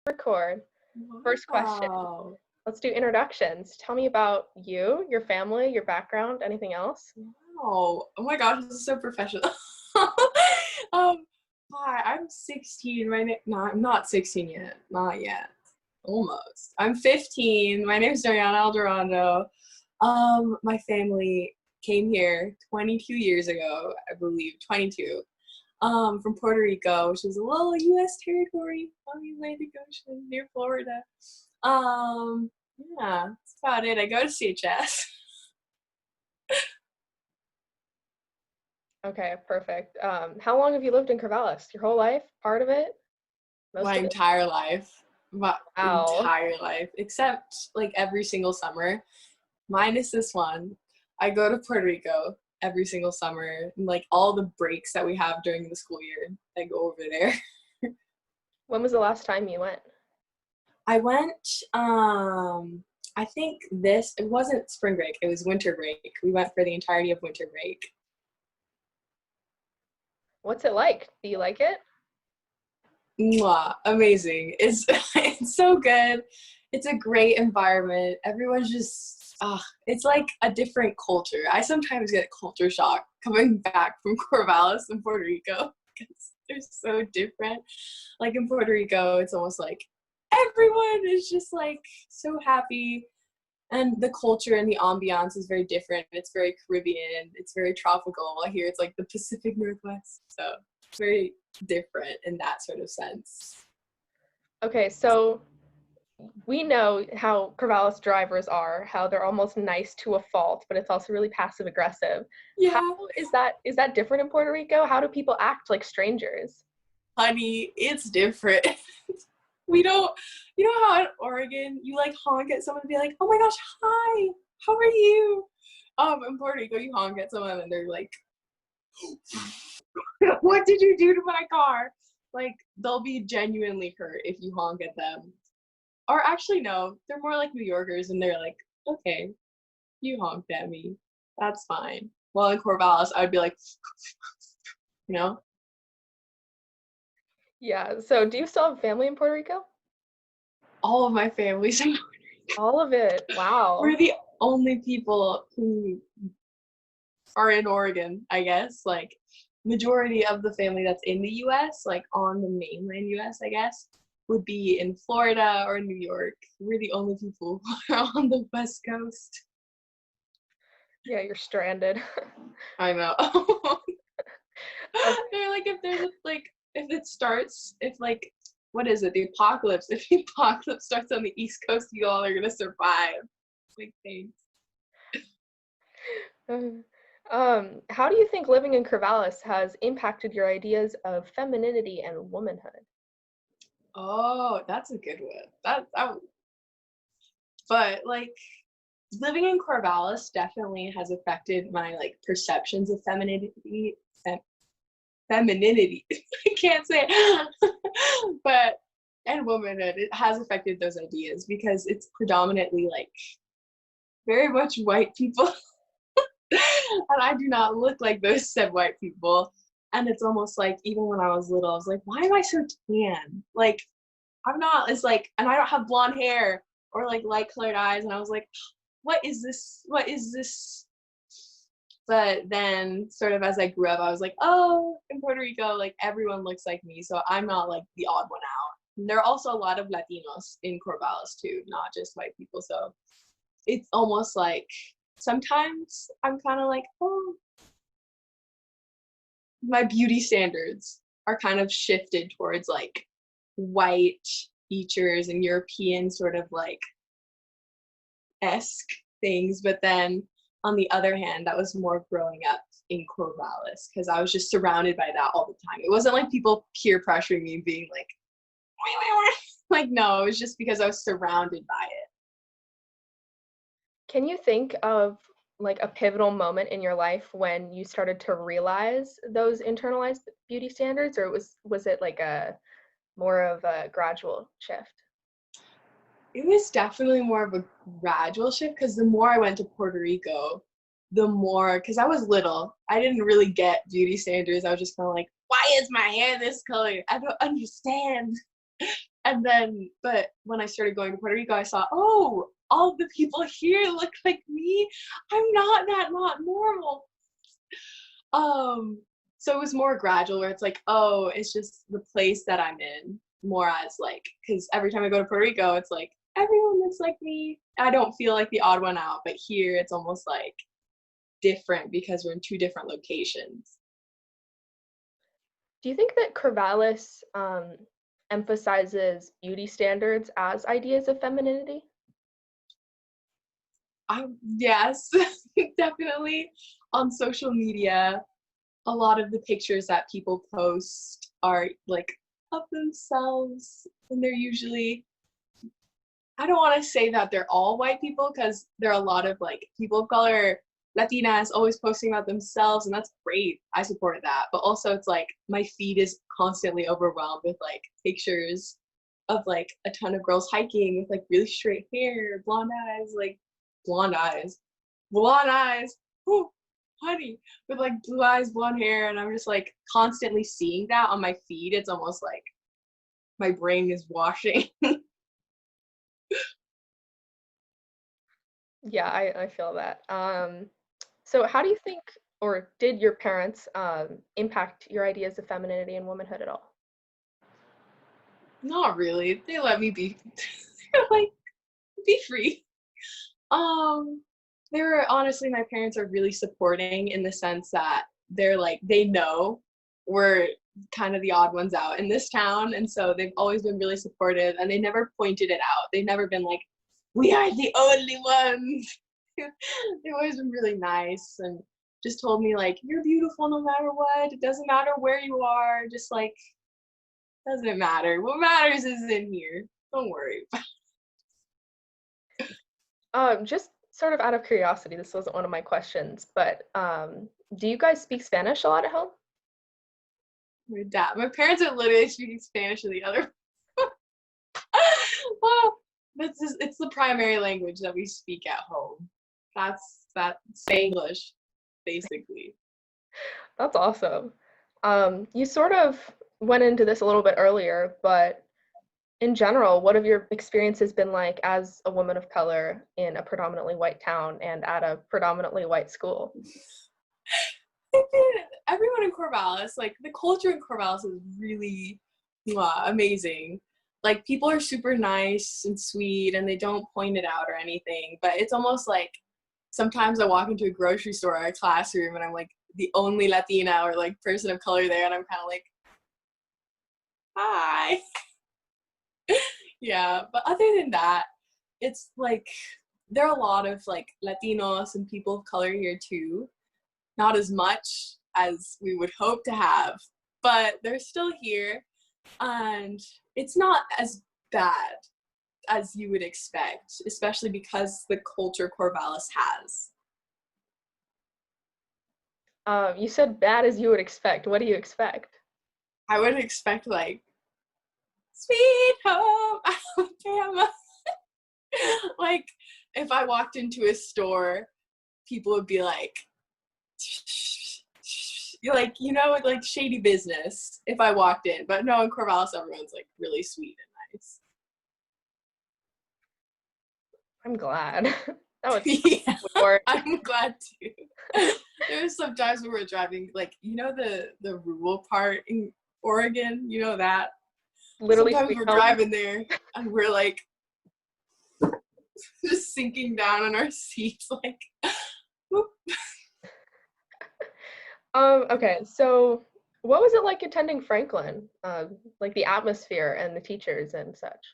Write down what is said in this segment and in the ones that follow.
Record. First question. Wow. Let's do introductions. Tell me about you, your family, your background, anything else? Wow. Oh my gosh, this is so professional. Hi, I'm 16. No, I'm not 16 yet. Not yet. Almost. I'm 15. My name's Nariana Aldarondo. My family came here 22 years ago, I believe, 22. From Puerto Rico, which is a little U.S. territory on the Atlantic Ocean near Florida. Yeah, that's about it. I go to CHS. Okay, perfect. How long have you lived in Corvallis? Your whole life? Part of it? Most My of it? entire life. My Wow. entire life. Except like every single summer. Minus this one. I go to Puerto Rico every single summer. And like all the breaks that we have during the school year, I go over there. When was the last time you went? I went, I think it wasn't spring break, it was winter break. We went for the entirety of winter break. What's it like? Do you like it? Mwah, amazing. It's it's so good. It's a great environment. Everyone's just it's like a different culture. I sometimes get culture shock coming back from Corvallis and Puerto Rico because they're so different. Like in Puerto Rico, it's almost like everyone is just like so happy, and the culture and the ambiance is very different. It's very Caribbean. It's very tropical. While here it's like the Pacific Northwest. So it's very different in that sort of sense. Okay, so we know how Corvallis drivers are, how they're almost nice to a fault, but it's also really passive aggressive. How Yeah, is that different in Puerto Rico? How do people act like strangers? honey, it's different. We don't, you know how in Oregon you like honk at someone and be like, oh my gosh, hi, how are you? In Puerto Rico you honk at someone and they're like, what did you do to my car? Like they'll be genuinely hurt if you honk at them. Or actually no, they're more like New Yorkers and they're like, okay, you honked at me. That's fine. Well, in Corvallis, I would be like, you know, Yeah, so do you still have family in Puerto Rico? all of my family's in Puerto Rico. All of it. Wow. We're the only people who are in Oregon, I guess. Like, majority of the family that's in the U.S., like on the mainland U.S., I guess, would be in Florida or New York. We're the only people who are on the West Coast. Yeah, you're stranded. I know. Okay. They're like, if like, what is it, the apocalypse? If the apocalypse starts on the East Coast, you all are gonna survive. Like, thanks. How do you think living in Corvallis has impacted your ideas of femininity and womanhood? Oh, that's a good one. But like living in Corvallis definitely has affected my like perceptions of femininity. Femininity. I can't say it. But and womanhood, it has affected those ideas because it's predominantly like very much white people. And I do not look like those said white people. And it's almost like even when I was little, I was like, why am I so tan? Like I'm not, it's like, and I don't have blonde hair or like light colored eyes. And I was like, what is this? What is this? But then sort of as I grew up, I was like, oh, in Puerto Rico, like everyone looks like me. So I'm not like the odd one out. And there are also a lot of Latinos in Corvallis too, not just white people. So it's almost like sometimes I'm kind of like, oh, my beauty standards are kind of shifted towards like white features and European sort of like esque things. But then on the other hand, that was more growing up in Corvallis because I was just surrounded by that all the time. It wasn't like people peer pressuring me being like, like, no, it was just because I was surrounded by it. Can you think of like a pivotal moment in your life when you started to realize those internalized beauty standards, or was it like a more of a gradual shift? It was definitely more of a gradual shift because the more I went to Puerto Rico, the more, because I was little, I didn't really get beauty standards. I was just kind of like, why is my hair this color? I don't understand. And then, but when I started going to Puerto Rico, I saw, oh, all the people here look like me. I'm not that not normal. So it was more gradual where it's like, oh, it's just the place that I'm in, more as like, because every time I go to Puerto Rico, it's like everyone looks like me. I don't feel like the odd one out, but here it's almost like different because we're in two different locations. Do you think that Corvallis emphasizes beauty standards as ideas of femininity? Yes, definitely. On social media, a lot of the pictures that people post are like of themselves, and they're usually, I don't want to say that they're all white people because there are a lot of like people of color, Latinas always posting about themselves, and that's great. I support that. But also, it's like my feed is constantly overwhelmed with like pictures of like a ton of girls hiking with like really straight hair, blonde eyes, blonde eyes, whoo, honey, with like blue eyes, blonde hair. And I'm just like constantly seeing that on my feed. It's almost like my brain is washing. Yeah, I feel that. So how do you think, or did your parents impact your ideas of femininity and womanhood at all? Not really. They let me be. They're like, be free. Um, they were honestly, my parents are really supporting in the sense that they're like, they know we're kind of the odd ones out in this town. And so they've always been really supportive and they never pointed it out. They've never been like, we are the only ones. They've always been really nice and just told me like, you're beautiful no matter what. It doesn't matter where you are. Just like, doesn't matter. What matters is in here. Don't worry. Just sort of out of curiosity, this wasn't one of my questions, but do you guys speak Spanish a lot at home? My parents are literally speaking Spanish to the other. Well, it's the primary language that we speak at home. That's English, basically. That's awesome. You sort of went into this a little bit earlier, but in general, what have your experiences been like as a woman of color in a predominantly white town and at a predominantly white school? Everyone in Corvallis, like the culture in Corvallis is really amazing. Like people are super nice and sweet and they don't point it out or anything, but it's almost like sometimes I walk into a grocery store or a classroom and I'm like the only Latina or like person of color there and I'm kind of like, hi. Yeah, but other than that, it's like there are a lot of like Latinos and people of color here too. Not as much as we would hope to have, but they're still here and it's not as bad as you would expect, especially because the culture Corvallis has. You said bad as you would expect. What do you expect? I would expect like sweet home Alabama. Like if I walked into a store, people would be like, you're like, like shady business if I walked in. But no, in Corvallis, everyone's like really sweet and nice. I'm glad. That was Yeah, boring. I'm glad too. There's some times when we're driving, like, the rural part in Oregon, that? Literally Sometimes sweet we're home. driving there and we're like just sinking down in our seats, like, whoop. Okay, so what was it like attending Franklin? Like the atmosphere and the teachers and such?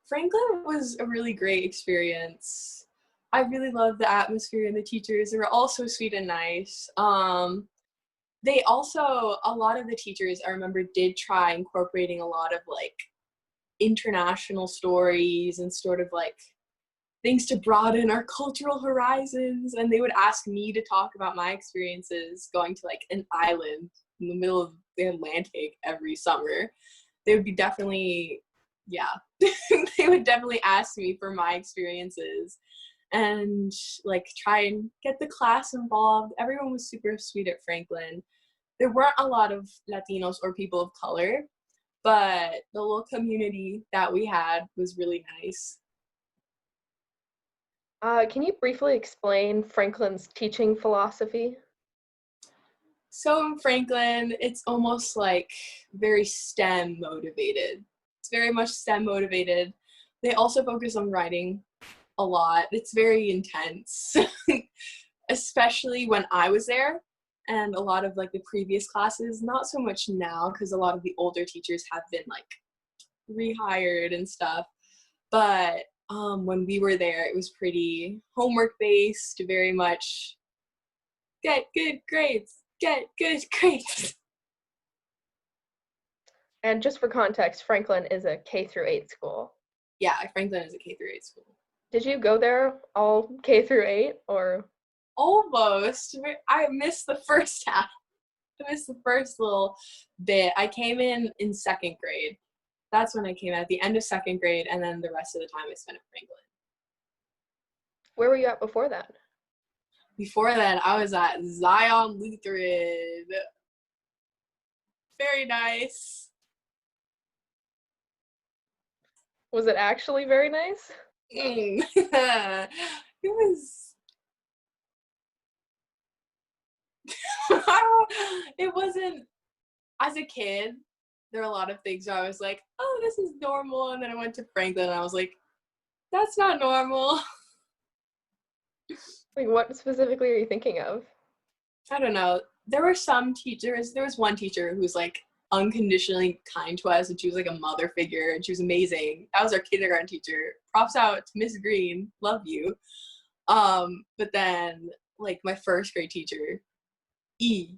Franklin was a really great experience. I really loved the atmosphere and the teachers. They were all so sweet and nice. They also, a lot of the teachers I remember did try incorporating a lot of like international stories and sort of like things to broaden our cultural horizons. And they would ask me to talk about my experiences going to like an island in the middle of the Atlantic every summer. They would be definitely, yeah, they would definitely ask me for my experiences and like try and get the class involved. Everyone was super sweet at Franklin. There weren't a lot of Latinos or people of color, but the little community that we had was really nice. Can you briefly explain Franklin's teaching philosophy? So in Franklin, it's almost like very STEM motivated. It's very much STEM motivated. They also focus on writing a lot. It's very intense, especially when I was there. And a lot of like the previous classes, not so much now because a lot of the older teachers have been like rehired and stuff. But when we were there, it was pretty homework based, very much get good grades, get good grades. And just for context, Franklin is a K through 8 school. Yeah, Franklin is a K through 8 school. Did you go there all K through 8 or? Almost. I missed the first half. I missed the first little bit. I came in second grade. That's when I came at the end of second grade, and then the rest of the time I spent at Franklin. Where were you at before that? Before that, I was at Zion Lutheran. Very nice. Was it actually very nice? It was. It wasn't. As a kid, there are a lot of things where I was like, "Oh, this is normal," and then I went to Franklin, and I was like, "That's not normal." Like, what specifically are you thinking of? I don't know. There were some teachers. There was one teacher who was like unconditionally kind to us, and she was like a mother figure, and she was amazing. That was our kindergarten teacher. Props out to Miss Green. Love you. But then like my first grade teacher, E,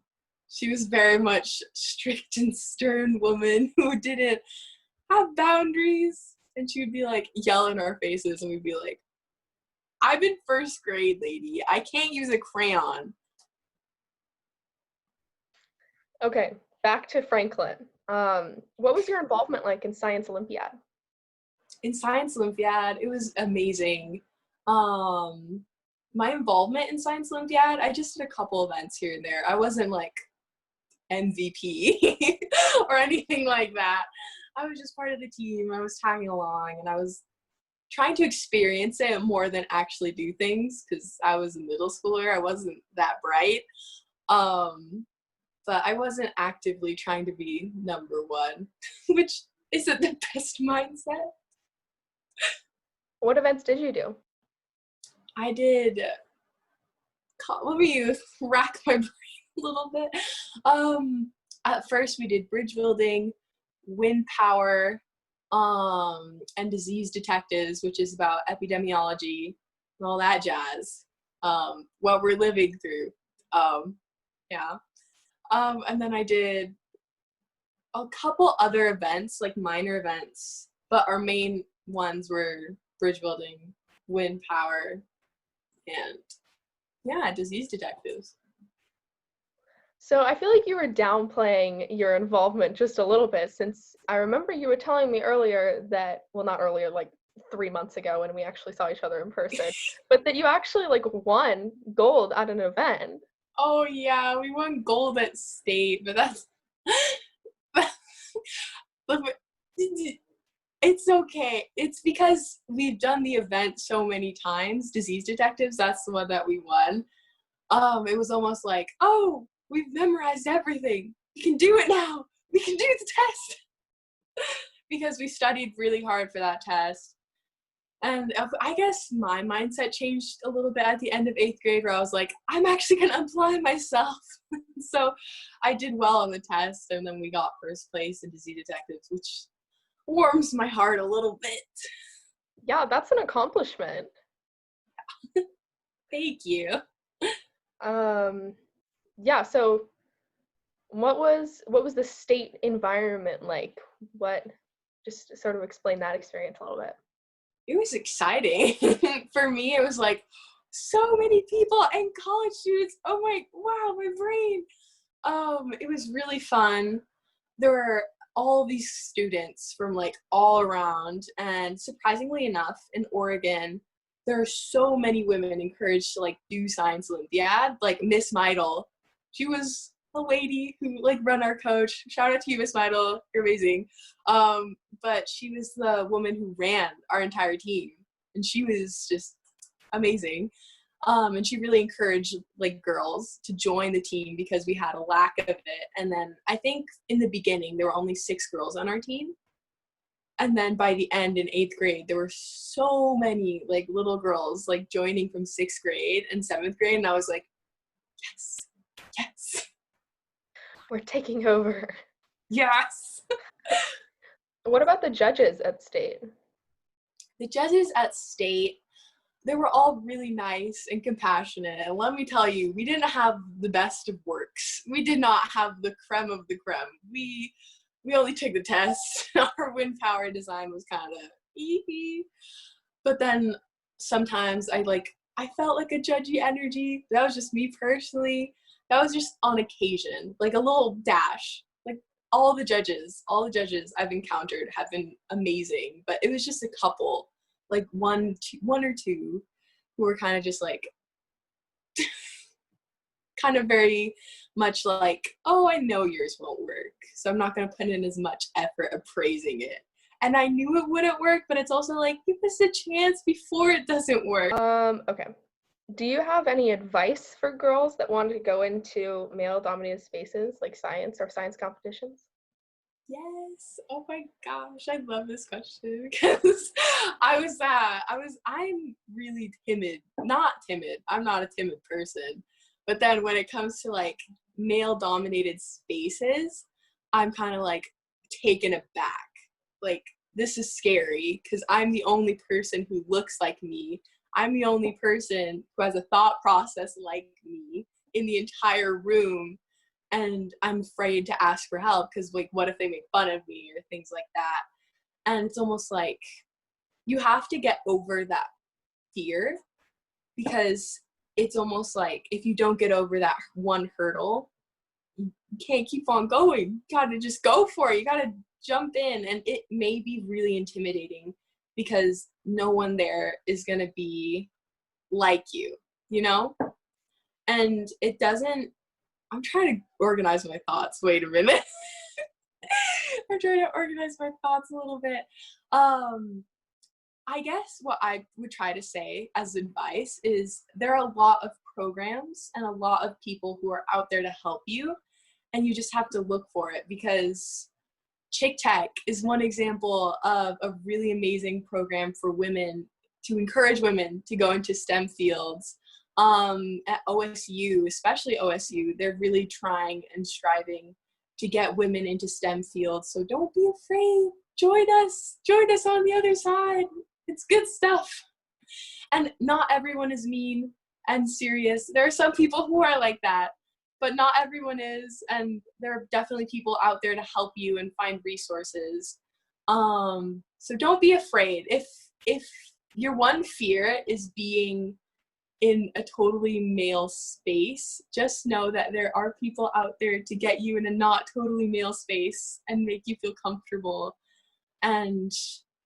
she was very much strict and stern woman who didn't have boundaries, and she would be like yell in our faces, and we'd be like, "I'm in first grade, lady. I can't use a crayon." Okay, back to Franklin. What was your involvement like in Science Olympiad? In Science Olympiad, it was amazing. My involvement in Science Olympiad, I just did a couple events here and there. I wasn't like MVP or anything like that. I was just part of the team. I was tagging along, and I was trying to experience it more than actually do things because I was a middle schooler. I wasn't that bright. But I wasn't actively trying to be number one, which isn't the best mindset. What events did you do? I did, let me rack my brain a little bit. At first we did bridge building, wind power, and disease detectives, which is about epidemiology and all that jazz. What we're living through. Yeah. And then I did a couple other events, like minor events, but our main ones were bridge building, wind power, and yeah, disease detectives. So I feel like you were downplaying your involvement just a little bit, since I remember you were telling me earlier that, well, not earlier, like 3 months ago when we actually saw each other in person, but that you actually like won gold at an event. Oh yeah, we won gold at state, but that's it's okay. It's because we've done the event so many times. Disease detectives, that's the one that we won. It was almost like, oh, we've memorized everything. We can do it now. We can do the test. Because we studied really hard for that test. And I guess my mindset changed a little bit at the end of 8th grade, where I was like, I'm actually going to apply myself. So I did well on the test, and then we got first place in disease detectives, which warms my heart a little bit. Yeah, that's an accomplishment. Thank you. Yeah, so what was the state environment like? What, just sort of explain that experience a little bit. It was exciting. For me, it was like so many people and college students. Oh my, wow, my brain. It was really fun. There were all these students from like all around, and surprisingly enough, in Oregon, there are so many women encouraged to like do Science Olympiad. Like Miss Meidel, she was a lady who like run our coach. Shout out to you, Miss Meidel. You're amazing. But she was the woman who ran our entire team, and she was just amazing. And she really encouraged like girls to join the team because we had a lack of it. And then I think in the beginning there were only 6 girls on our team. And then by the end in 8th grade, there were so many like little girls like joining from 6th grade and 7th grade. And I was like, yes, yes, We're taking over. yes. What about the judges at state? The judges at state, they were all really nice and compassionate. And let me tell you, we didn't have the best of works. We did not have the creme of the creme. We only took the test. Our wind power design was kind of but then sometimes I felt like a judgy energy. That was just me personally. That was just on occasion, like a little dash. Like all the judges I've encountered have been amazing, but it was just a couple, like one or two who were kind of just like kind of very much like, oh, I know yours won't work, so I'm not going to put in as much effort appraising it. And I knew it wouldn't work, but it's also like, give us a chance before it doesn't work. Okay. Do you have any advice for girls that wanted to go into male-dominated spaces like science or science competitions? Yes. Oh my gosh, I love this question because I'm really timid. Not timid. I'm not a timid person. But then when it comes to like male-dominated spaces, I'm kind of like taken aback. Like, this is scary because I'm the only person who looks like me. I'm the only person who has a thought process like me in the entire room. And I'm afraid to ask for help because, like, what if they make fun of me or things like that? And it's almost like you have to get over that fear, because it's almost like if you don't get over that one hurdle, you can't keep on going. You gotta just go for it. You gotta jump in. And it may be really intimidating because no one there is gonna be like you know? And it doesn't, I'm trying to organize my thoughts. Wait a minute. I'm trying to organize my thoughts a little bit. I guess what I would try to say as advice is there are a lot of programs and a lot of people who are out there to help you, and you just have to look for it, because Chick Tech is one example of a really amazing program for women to encourage women to go into STEM fields. At OSU, especially OSU, they're really trying and striving to get women into STEM fields. So don't be afraid. Join us on the other side. It's good stuff. And not everyone is mean and serious. There are some people who are like that, but not everyone is. And there are definitely people out there to help you and find resources. So don't be afraid. If your one fear is being in a totally male space, just know that there are people out there to get you in a not totally male space and make you feel comfortable. And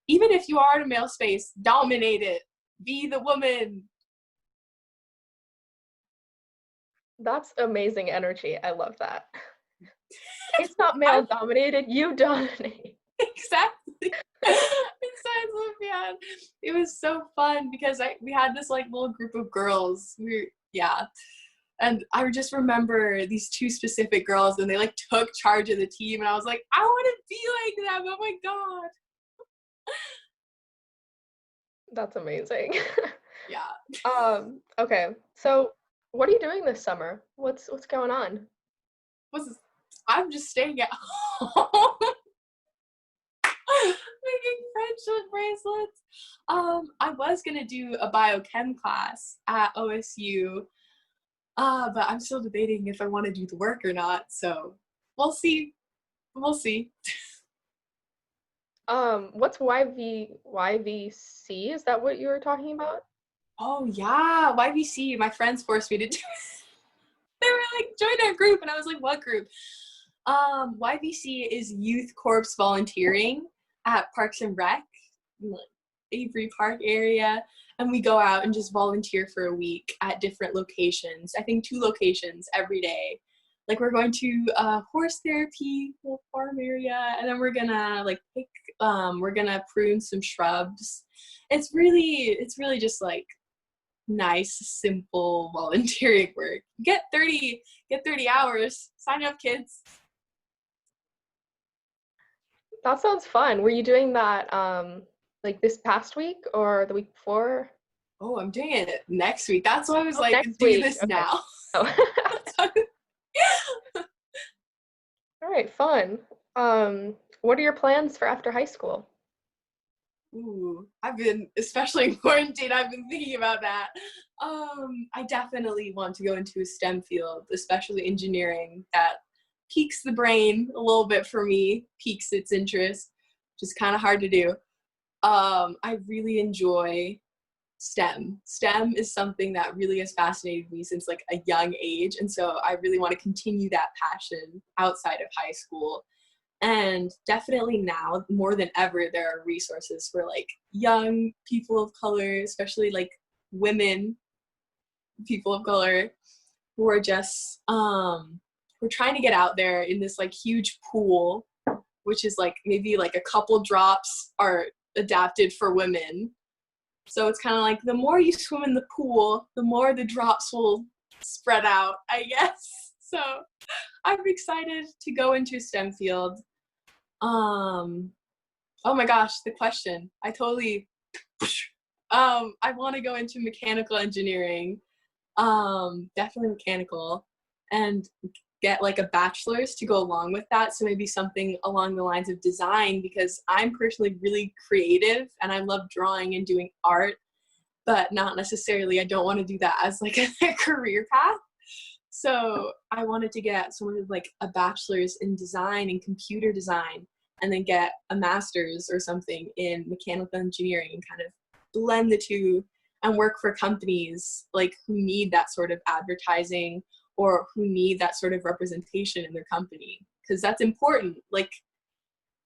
even if you are in a male space, dominate it. Be the woman. That's amazing energy. I love that. It's not male dominated, you dominate. Exactly. It was so fun because we had this like little group of girls. And I just remember these 2 specific girls, and they like took charge of the team, and I was like, I want to be like them. Oh my god. That's amazing. Yeah. Okay. So what are you doing this summer? What's going on? I'm just staying at home. Making friendship bracelets. I was gonna do a biochem class at OSU, but I'm still debating if I want to do the work or not. So we'll see. We'll see. What's YVC? Is that what you were talking about? Oh yeah, YVC. My friends forced me to do it. They were like, join our group, and I was like, what group? YVC is Youth Corps volunteering at Parks and Rec, Avery Park area, and we go out and just volunteer for a week at different locations. I think 2 locations every day, like we're going to horse therapy, little farm area, and then we're gonna like pick, we're gonna prune some shrubs. It's really just like nice, simple volunteering work. Get 30 hours. Sign up, kids. That sounds fun. Were you doing that like this past week or the week before? Oh, I'm doing it next week. That's why I was Oh, like, next do week. this Okay. now. Oh. All right, fun. What are your plans for after high school? Ooh, I've been, especially in quarantine, I've been thinking about that. I definitely want to go into a STEM field, especially engineering. That piques the brain a little bit for me, piques its interest, which is kind of hard to do. I really enjoy STEM. STEM is something that really has fascinated me since like a young age, and so I really want to continue that passion outside of high school. And definitely now more than ever, there are resources for like young people of color, especially like women people of color, who are just we're trying to get out there in this like huge pool, which is like maybe like a couple drops are adapted for women. So it's kind of like the more you swim in the pool, the more the drops will spread out, I guess. So I'm excited to go into a STEM field. Um, oh my gosh, the question. I want to go into mechanical engineering. Definitely mechanical, and get like a bachelor's to go along with that. So maybe something along the lines of design, because I'm personally really creative and I love drawing and doing art, but not necessarily, I don't want to do that as like a career path. So I wanted to get sort of like a bachelor's in design and computer design, and then get a master's or something in mechanical engineering and kind of blend the two and work for companies like who need that sort of advertising or who need that sort of representation in their company. Because that's important. Like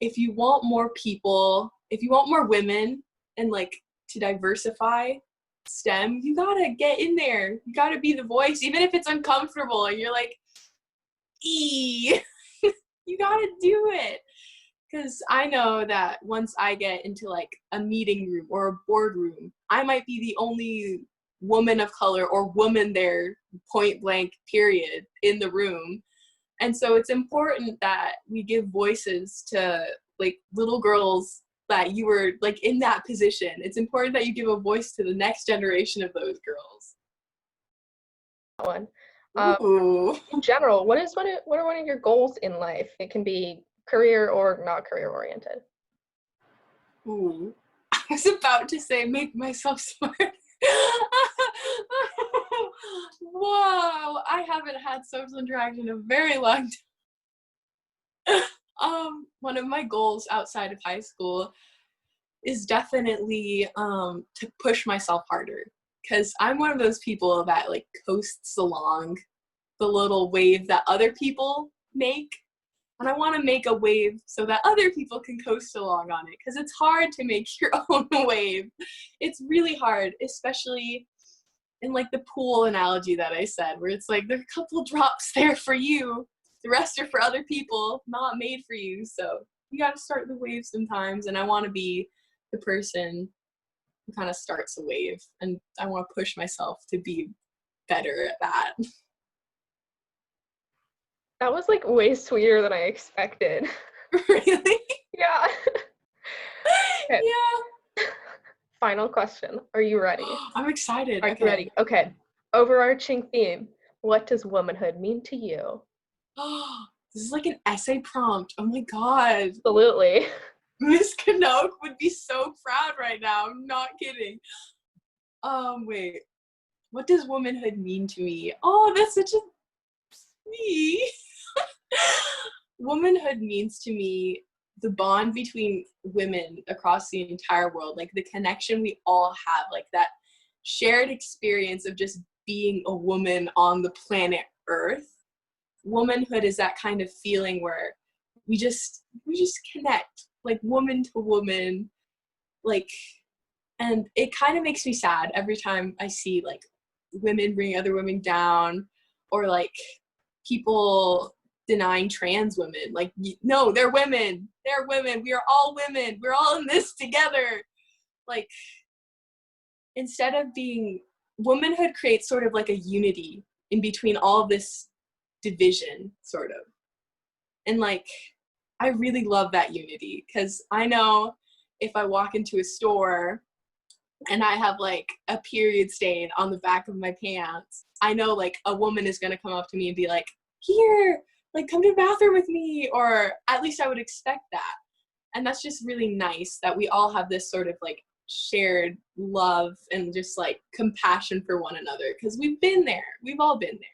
if you want more people, if you want more women and like to diversify STEM, you gotta get in there. You gotta be the voice, even if it's uncomfortable and you're like, you gotta do it. Because I know that once I get into like a meeting room or a boardroom, I might be the only woman of color or woman there, point blank, period, in the room. And so it's important that we give voices to like little girls that you were like in that position. It's important that you give a voice to the next generation of those girls. That one. Ooh. In general, what are one of your goals in life? It can be career or not career oriented. Ooh. I was about to say make myself smart. Whoa, I haven't had social interaction in a very long time. One of my goals outside of high school is definitely to push myself harder, because I'm one of those people that like coasts along the little wave that other people make, and I want to make a wave so that other people can coast along on it, because it's hard to make your own wave. It's really hard, especially in like the pool analogy that I said, where it's like there are a couple drops there for you, the rest are for other people, not made for you. So you got to start the wave sometimes, and I want to be the person who kind of starts a wave, and I want to push myself to be better at that. That was like way sweeter than I expected. Really? Yeah. Okay. Yeah. Final question. Are you ready? I'm excited. Are you Okay. ready? Okay. Overarching theme. What does womanhood mean to you? Oh, this is like an essay prompt. Oh my God. Absolutely. Miss Canoke would be so proud right now. I'm not kidding. Wait. What does womanhood mean to me? Oh, that's such a me. Womanhood means to me the bond between women across the entire world, like the connection we all have, like that shared experience of just being a woman on the planet Earth. Womanhood is that kind of feeling where we just connect, like woman to woman, like, and it kind of makes me sad every time I see like women bring other women down, or like people denying trans women. Like, no, they're women. They're women. We are all women. We're all in this together. Like, instead of being, womanhood creates sort of like a unity in between all of this division, sort of. And like, I really love that unity, because I know if I walk into a store and I have like a period stain on the back of my pants, I know like a woman is going to come up to me and be like, here, like, come to the bathroom with me, or at least I would expect that. And that's just really nice that we all have this sort of like shared love and just like compassion for one another, because we've been there. We've all been there.